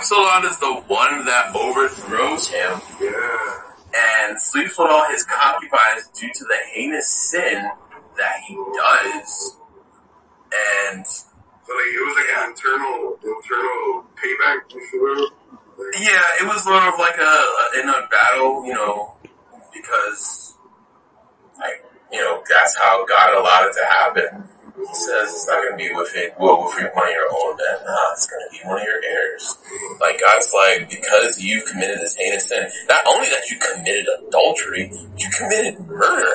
Absalom is the one that overthrows him. Yeah. And sleeps with all his concubines due to the heinous sin that he does. And so like it was like an internal payback, if you will. Like, yeah, it was sort of like in a battle, you know, because like, you know, that's how God allowed it to happen. He says it's not going to be with one of your own men. Nah, it's going to be one of your heirs. Like, God's like, because you committed this heinous sin, not only that you committed adultery, you committed murder.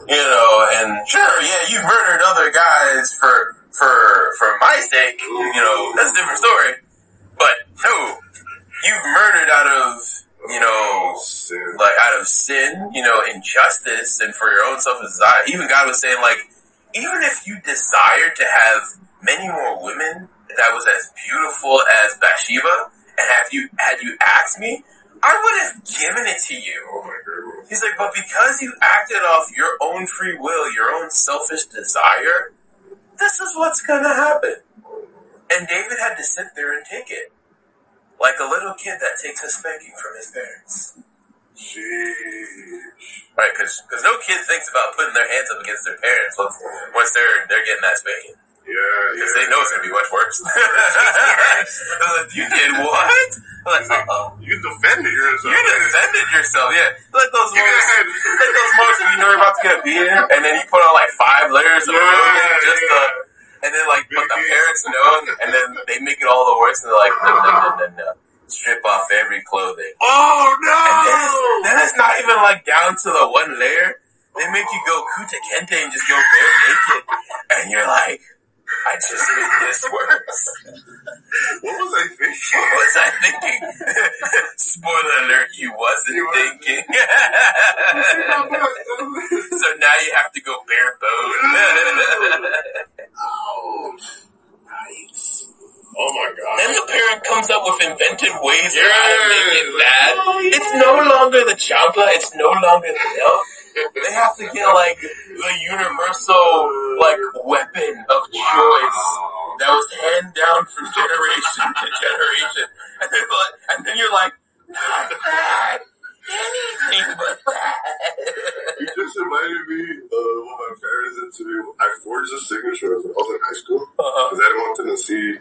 You know, and sure, yeah, you've murdered other guys for my sake. You know, that's a different story. But, no, you've murdered out of, you know, like, out of sin, you know, injustice, and for your own selfish desire. Even God was saying, like, even if you desired to have many more women that was as beautiful as Bathsheba, and had you asked me, I would have given it to you. oh my God. He's like, but because you acted off your own free will, your own selfish desire, this is what's gonna happen. And David had to sit there and take it. Like a little kid that takes a spanking from his parents. Sheesh. Right, because no kid thinks about putting their hands up against their parents once they're getting that spanking. Yeah, Because they know it's going to be much worse. You did what? Like, You defended yourself. You defended yourself, yeah. Like those moments when you know you're about to get a beating, and then you put on like 5 layers of clothing just to, and then like, but the parents know, and then they make it all the worse, and they're like, no. Strip off every clothing. Oh no! And then it's not even like down to the one layer. They make you go kuta kente and just go bare naked, and you're like, I just made this worse. What was I thinking? What was I thinking? Spoiler alert, you wasn't thinking. So now you have to go bare bone. Ouch. Nice. Oh my God. Then the parent comes up with inventive ways of how to make it bad. It's no longer the champa, it's no longer the milk. They have to get like the universal like weapon of choice that was handed down from generation to generation. And then you're like, not that. Anything but that. You just reminded me of what my parents did to me. I forged a signature when I was in high school because I didn't want them to see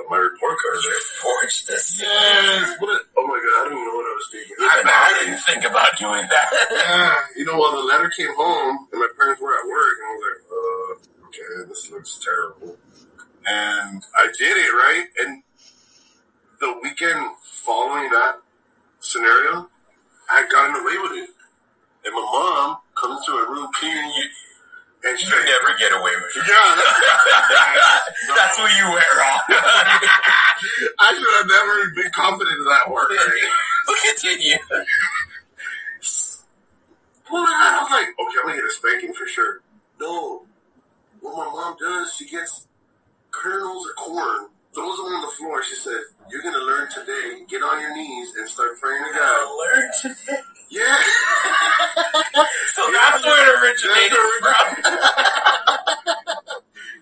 my report card. You forged this. Yes. Oh my God, I don't even know what I was thinking. I didn't think about doing that. Yeah. You know, while the letter came home and my parents were at work, and I was like, okay, this looks terrible. And I did it, right? And the weekend following that scenario, I had gotten away with it. And my mom comes into my room cleaning you. And she never get away with it. Yeah. That's what you wear off. I should have never been confident in that word. But continue. Well, I was like, okay, I'm going to get a spanking for sure. No. What my mom does, she gets kernels of corn, throws them on the floor. She said, you're going to learn today. Get on your knees and start praying to God. Learn today? Yeah. So that's where it originated from.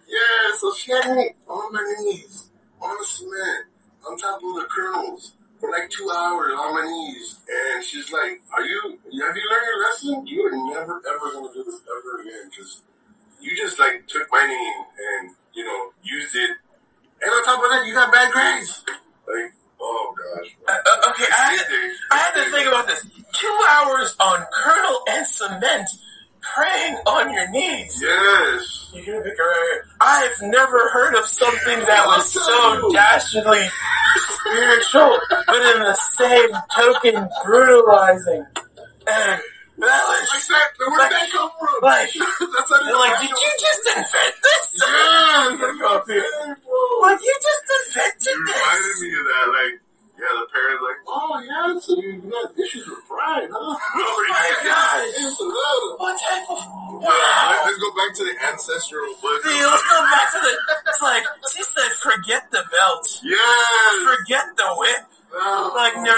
Yeah, so she had me on my knees, on the cement, on top of the kernels, for like 2 hours on my knees. And she's like, have you learned your lesson? You are never, ever going to do this ever again. Because you just like took my name and, you know, used it. And on top of that, you got bad grades. Like, oh gosh. Okay, I had to think about this. 2 hours on kernel and cement, praying on your knees. Yes. I've never heard of something that was so dastardly spiritual, but in the same token brutalizing. And that was where did that come from? Like, that's how they're like, did you just invent this? Yeah. Like, you just invented You this. reminded me of that. Like, yeah, the parents like, oh yeah, so you got issues with pride, huh? Oh my gosh. What type of... Let's go back to the ancestral book. Let's go back to the... It's like, she said, forget the belt. Yes. Forget the whip. Oh. Like, no.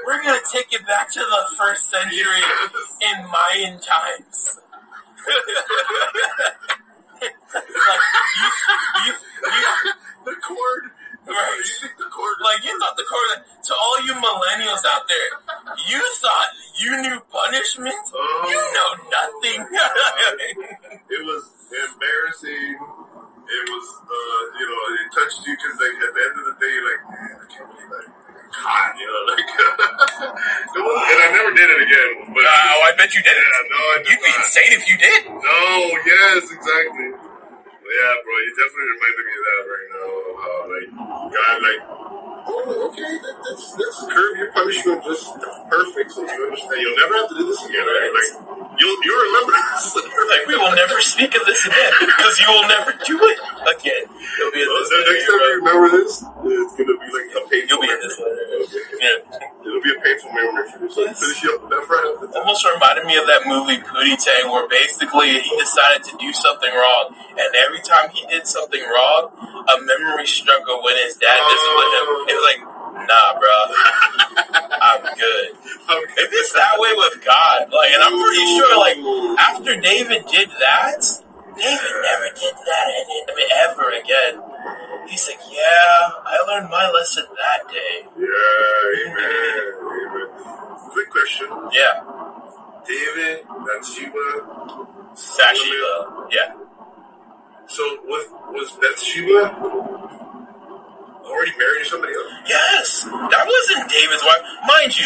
We're going to take it back to the 1st century in Mayan times. Like, the cord Right. You think the court? Like, you thought the court, to all you millennials out there, you thought you knew punishment? You know nothing. It was embarrassing. It was, it touched you because, like, at the end of the day, you're like, man, I can't believe I caught, like, and I never did it again. But I bet you did it. Yeah, no, I did You'd be not. insane if you did. No, yes, exactly. Yeah, bro, you definitely reminded me of that right now. Like, God, like, oh, okay, let's curb your punishment just perfect so you understand. You'll never have to do this again, right? Like, you'll remember this. Like, we will never speak of this again because you will never do it again. You'll be in this the next time you remember this, it's going to be like a painful You'll be in this one. Yeah. It'll be a painful memory for you. So finish you up with that right after that. Almost reminded me of that movie Pootie Tang, where basically he decided to do something wrong, and every time he did something wrong, a memory struck of when his dad disciplined him. It was like, nah, bro, I'm good. If it's that way with God, like, and I'm pretty sure, like, after David did that, David never did that ever again. He's like, yeah, I learned my lesson that day. Yeah, amen. Quick question. Yeah. David, Bathsheba. Yeah. So was Bathsheba already married to somebody else? Yes, that wasn't David's wife, mind you.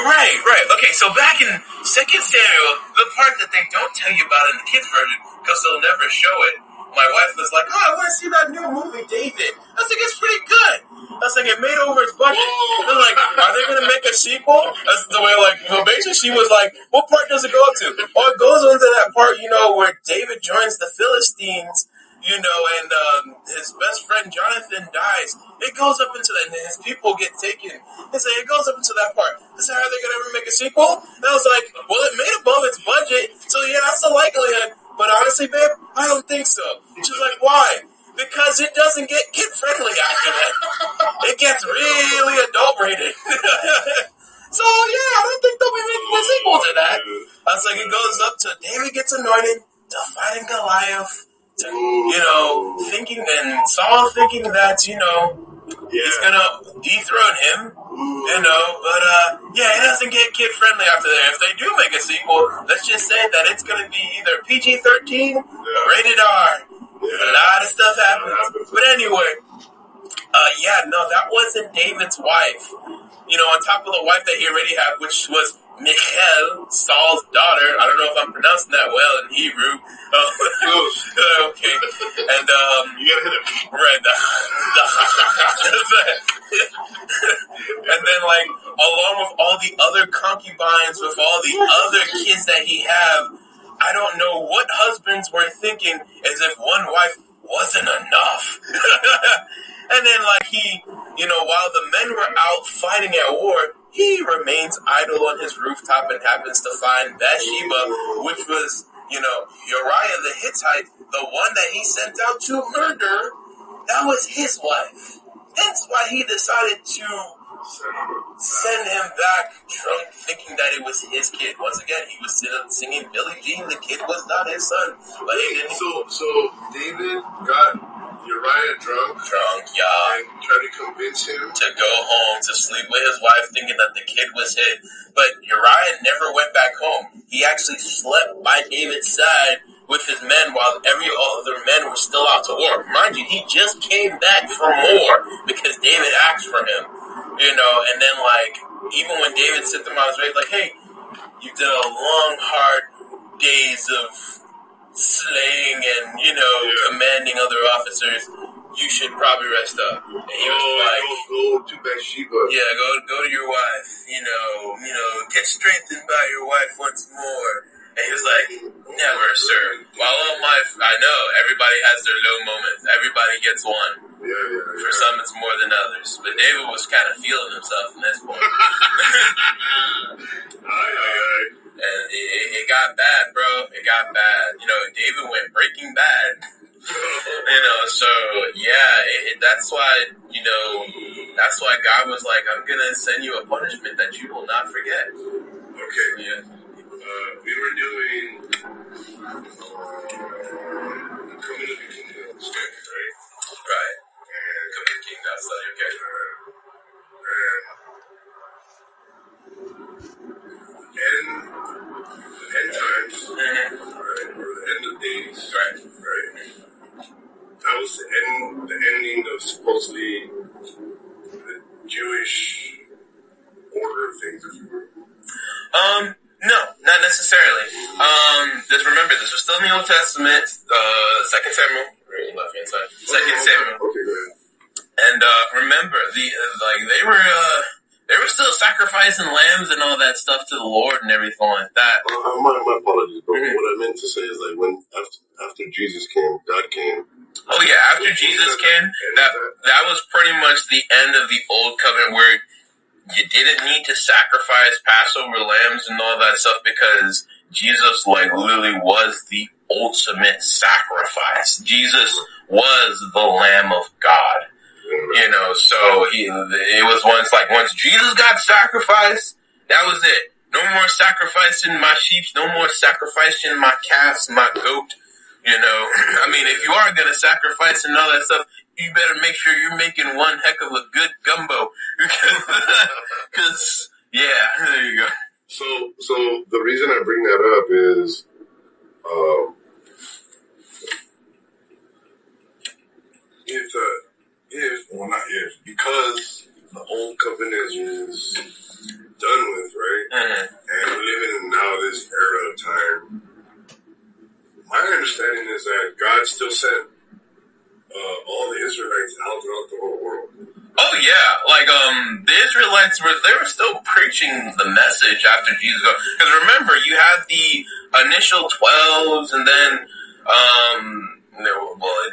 Right. Okay, so back in 2 Samuel, the part that they don't tell you about in the kids version because they'll never show it. My wife was like, "Oh, I want to see that new movie, David." I was like, "It's pretty good." I was like, "It made over its budget." I was like, "Are they gonna make a sequel?" That's the way, like, basically she was like, "What part does it go up to?" Oh, it goes into that part, where David joins the Philistines. And his best friend Jonathan dies. It goes up into that, and his people get taken. It goes up into that part. I said, are they going to ever make a sequel? And I was like, well, it made above its budget, so yeah, that's the likelihood. But honestly, babe, I don't think so. She's like, why? Because it doesn't get kid-friendly after that. It gets really adult-rated. So, yeah, I don't think they'll be making a sequel to that. I was like, it goes up to David gets anointed to fighting Goliath. Thinking and Saul thinking that, he's gonna dethrone him, but it doesn't get kid friendly after that. If they do make a sequel, let's just say that it's gonna be either PG-13 or rated R. A lot of stuff happens. But anyway, that wasn't David's wife. On top of the wife that he already had, which was Michal, Saul's daughter. I don't know if I'm pronouncing that well in Hebrew. Okay. And, you gotta hit it. Right. And then, like, along with all the other concubines, with all the other kids that he had, I don't know what husbands were thinking as if one wife wasn't enough. And then, like, he, while the men were out fighting at war, he remains idle on his rooftop and happens to find Bathsheba, which was, Uriah the Hittite, the one that he sent out to murder. That was his wife. That's why he decided to send him back drunk, thinking that it was his kid. Once again, he was singing Billie Jean. The kid was not his son. But he didn't. So David got Uriah drunk, yeah, and tried to convince him to go home to sleep with his wife, thinking that the kid was his. But Uriah never went back home. He actually slept by David's side with his men while every other men were still out to war. Mind you, he just came back from war because David asked for him. And then, like, even when David sent them out his way, like, hey, you did a long, hard days of slaying and, commanding other officers. You should probably rest up. And he was like, go to Bathsheba. Yeah, go to your wife. Get strengthened by your wife once more. And he was like, never, sir. I know everybody has their low moments. Everybody gets one. For some, it's more than others. But David was kind of feeling himself in this point. And it got bad, bro. It got bad. David went Breaking Bad. So yeah, that's why that's why God was like, I'm gonna send you a punishment that you will not forget. Okay. Yeah. We were doing community kingdoms, right? Right. Communicating that study, okay. And the end times, right, or the end of days, right. That was the ending of supposedly the Jewish order of things, if you will. No, not necessarily. Just remember, this was still in the Old Testament, 2 Samuel, right, left hand side, 2 Samuel. Okay, go ahead. And remember, they were still sacrificing lambs and all that stuff to the Lord and everything like that. My apologies, but what I meant to say is like when after Jesus came, God came. Oh yeah, after Jesus came, that was pretty much the end of the Old Covenant, where you didn't need to sacrifice Passover lambs and all that stuff, because Jesus, like, literally was the ultimate sacrifice. Jesus was the Lamb of God. So it was once Jesus got sacrificed, that was it. No more sacrificing my sheep, no more sacrificing my calves, my goat. I mean, if you are going to sacrifice and all that stuff, you better make sure you're making one heck of a good gumbo. Because, yeah, there you go. So the reason I bring that up is, because the old covenant is done with, right? Mm-hmm. And we're living in now this era of time. My understanding is that God still sent all the Israelites out throughout the whole world. Oh yeah, the Israelites were still preaching the message after Jesus. Because remember, you had the initial 12s, and then it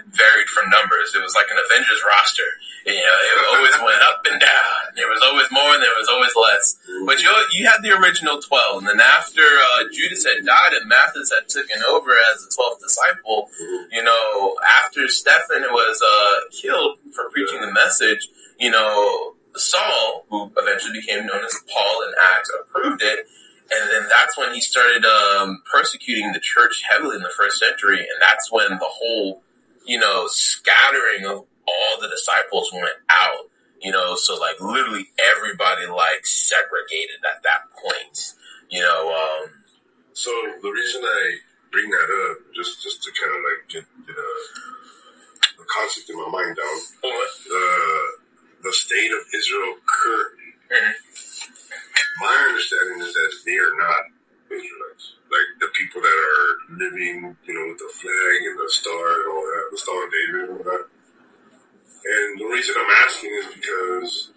varied from numbers. It was like an Avengers roster. It always went up and down. There was always more, and there was always less. But you had the original 12, and then after Judas had died and Matthias had taken over as the 12th disciple, after Stephen was killed for preaching the message, Saul, who eventually became known as Paul in Acts, approved it. And then that's when he started persecuting the church heavily in the first century. And that's when the whole, scattering of all the disciples went out. So like literally everybody like segregated at that point. So the reason I bring that up, just to kind of like get the concept in my mind down, the state of Israel currently. Mm-hmm. My understanding is that they are not Israelites. Like the people that are living, with the flag and the star and all that, the Star of David and all that. And the reason I'm asking is because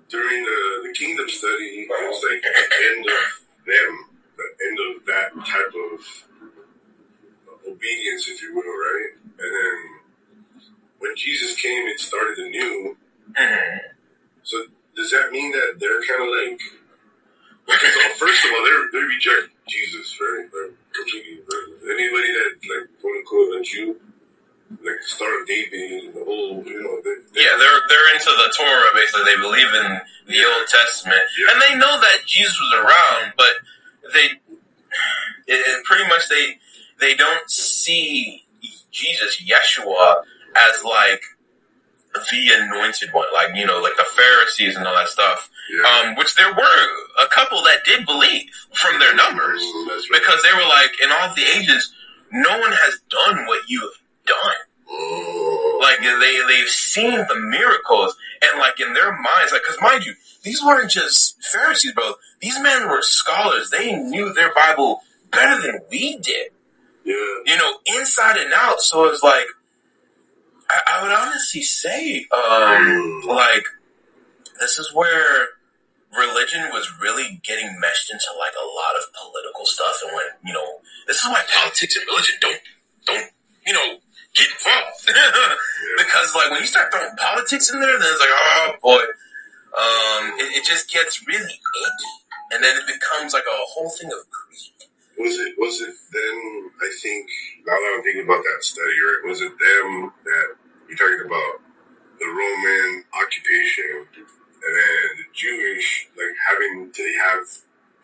during the kingdom study, it was like the end of them, the end of that type of obedience, if you will, right? And then when Jesus came, it started anew. Mm-hmm. So does that mean that they're kind of like, because first of all, they reject Jesus, right? Like completely. Anybody that like quote unquote a Jew, like the Star of David and the whole, they're into the Torah. Basically, they believe in the Old Testament, and they know that Jesus was around, but pretty much they don't see Jesus, Yeshua, as like the anointed one, like the Pharisees and all that stuff. Yeah. Which there were a couple that did believe from their numbers, right. Because they were like, in all of the ages, no one has done what you have done. Oh. Like they've seen the miracles, and like in their minds, like, because mind you, these weren't just Pharisees, bro. These men were scholars. They knew their Bible better than we did. Yeah. Inside and out. So it's like, I would honestly say, like, this is where religion was really getting meshed into like a lot of political stuff, and when this is why politics and religion don't get involved. Because like when you start throwing politics in there, then it's like, oh boy, it just gets really icky, and then it becomes like a whole thing of greed. Was it then? I think now that I'm thinking about that study, right? Was it them that you're talking about the Roman occupation, and then the Jewish, like having to have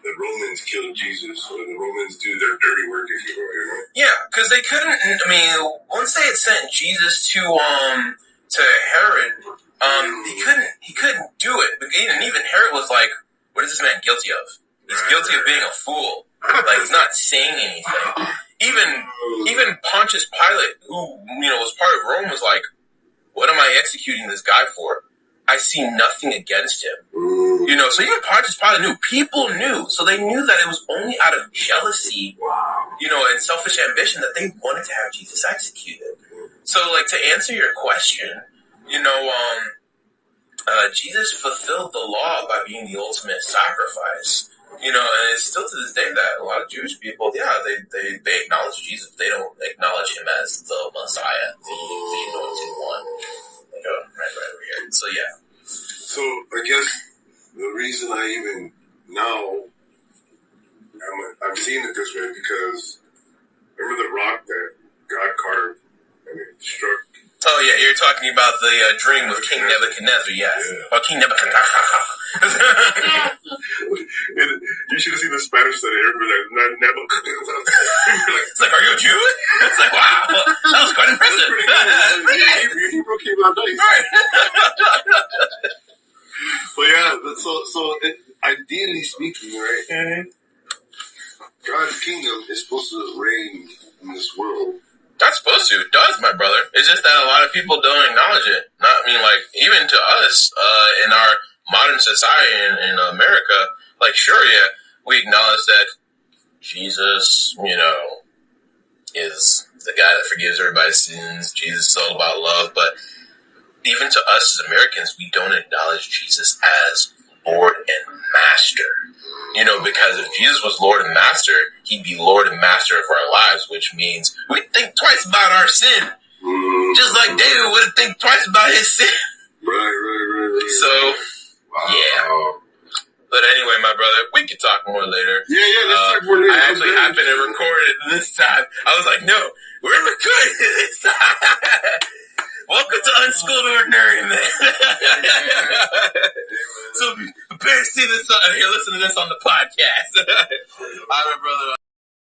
the Romans kill Jesus, or the Romans do their dirty work, if you will, Yeah, because they couldn't. I mean, once they had sent Jesus to to Herod, he couldn't do it. And even Herod was like, what is this man guilty of? He's guilty of being a fool. Like, he's not saying anything. Even Pontius Pilate, who, was part of Rome, was like, what am I executing this guy for? I see nothing against him. So even Pontius Pilate knew. People knew. So they knew that it was only out of jealousy, and selfish ambition that they wanted to have Jesus executed. So, like, to answer your question, Jesus fulfilled the law by being the ultimate sacrifice. And it's still to this day that a lot of Jewish people, they acknowledge Jesus. They don't acknowledge him as the Messiah, the anointed one. Like, right over here. So, yeah. So, I guess the reason I even now I'm seeing it this way because remember the rock that God carved and it struck. Oh, yeah, you're talking about the dream with King Nebuchadnezzar, yes. Yeah. Or King Nebuchadnezzar. You should have seen the Spanish study. Everybody like, Nebuchadnezzar. It's like, are you a Jew? It's like, wow, that was quite impressive. Your Hebrew came out nice. Right. But yeah, so ideally speaking, right? Mm-hmm. God's kingdom is supposed to reign in this world. That's supposed to. It does, my brother. It's just that a lot of people don't acknowledge it. Even to us, in our modern society in America, sure, yeah, we acknowledge that Jesus, is the guy that forgives everybody's sins. Jesus is all about love. But even to us as Americans, we don't acknowledge Jesus as Lord and Master. Because if Jesus was Lord and Master, he'd be Lord and Master of our lives, which means we think twice about our sin. Just like David would have think twice about his sin. Right. So, yeah. But anyway, my brother, we could talk more later. Yeah, let's talk more later. I actually happened to record it this time. I was like, no, we're recording this time. Welcome to Unschooled Ordinary Men. So prepare to see this. Here, listen to this on the podcast. All right, brother.